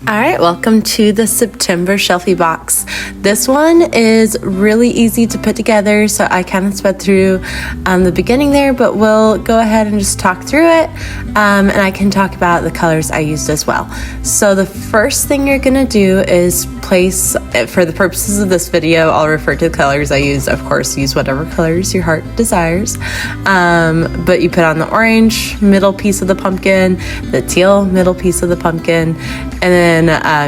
Alright, welcome to the September SHELFie Box. This one is really easy to put together, so I kind of sped through the beginning there, but we'll go ahead and just talk through it, and I can talk about the colors I used as well. So the first thing you're going to do is place, for the purposes of this video, I'll refer to the colors I used. Of course, use whatever colors your heart desires, but you put on the orange middle piece of the pumpkin, the teal middle piece of the pumpkin, and then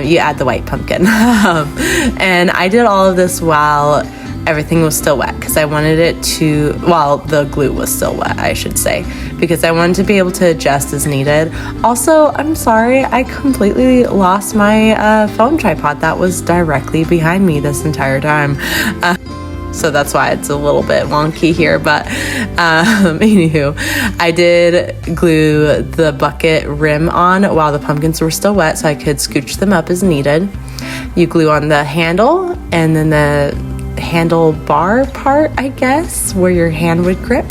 you add the white pumpkin. And I did all of this while everything was still wet, because I wanted it to, while the glue was still wet, I should say, because I wanted to be able to adjust as needed. Also, I'm sorry, I completely lost my phone tripod that was directly behind me this entire time. So that's why it's a little bit wonky here, but anywho, I did glue the bucket rim on while the pumpkins were still wet so I could scooch them up as needed. You glue on the handle and then the handlebar part, I guess, where your hand would grip,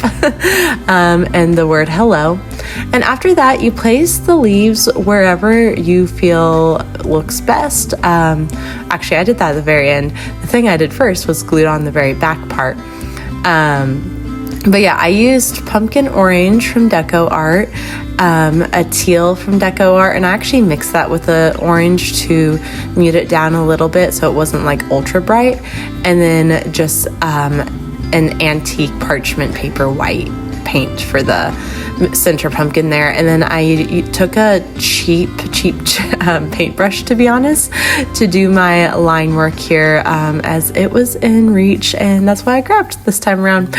and the word hello. And after that, you place the leaves wherever you feel looks best. Actually, I did that at the very end. The thing I did first was glued on the very back part. But yeah, I used pumpkin orange from Deco Art, a teal from Deco Art, and I actually mixed that with the orange to mute it down a little bit so it wasn't like ultra bright, and then just an antique parchment paper white paint for the center pumpkin there. And then I took a cheap paintbrush, to be honest, to do my line work here, as it was in reach, and that's why I grabbed this time around.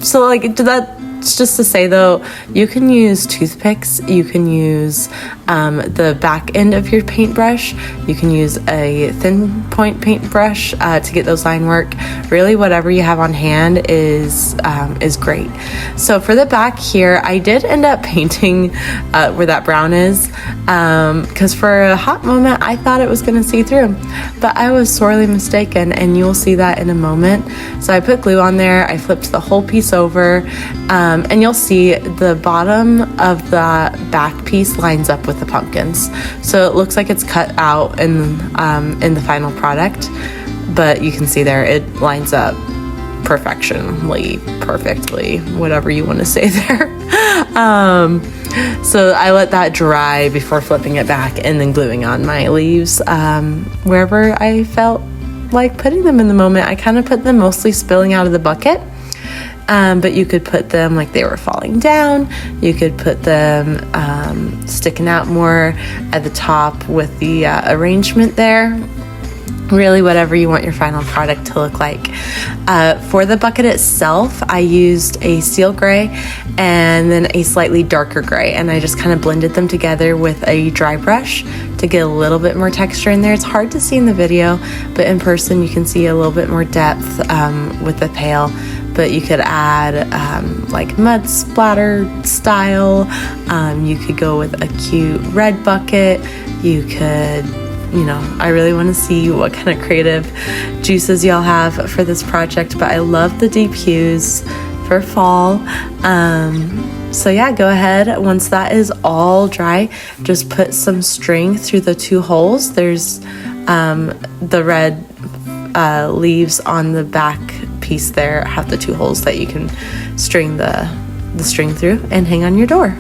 So like that's just to say though, you can use toothpicks, you can use the back end of your paintbrush, you can use a thin point paintbrush to get those line work. Really, whatever you have on hand is great. So for the back here, I did end up painting where that brown is, because for a hot moment I thought it was going to see through, but I was sorely mistaken, and you'll see that in a moment. So I put glue on there, I flipped the whole piece over, and you'll see the bottom of the back piece lines up with the pumpkins, so it looks like it's cut out in the final product, but you can see there it lines up perfectly, whatever you want to say there. So I let that dry before flipping it back and then gluing on my leaves wherever I felt like putting them in the moment. I kind of put them mostly spilling out of the bucket. But you could put them like they were falling down. You could put them sticking out more at the top with the arrangement there. Really, whatever you want your final product to look like. For the bucket itself, I used a steel gray and then a slightly darker gray, and I just kind of blended them together with a dry brush to get a little bit more texture in there. It's hard to see in the video, but in person you can see a little bit more depth with the pail. But you could add like mud splatter style. You could go with a cute red bucket. You could, I really want to see what kind of creative juices y'all have for this project, but I love the deep hues for fall. So yeah, go ahead. Once that is all dry, just put some string through the two holes. There's the red leaves on the back piece there have the two holes that you can string the string through and hang on your door.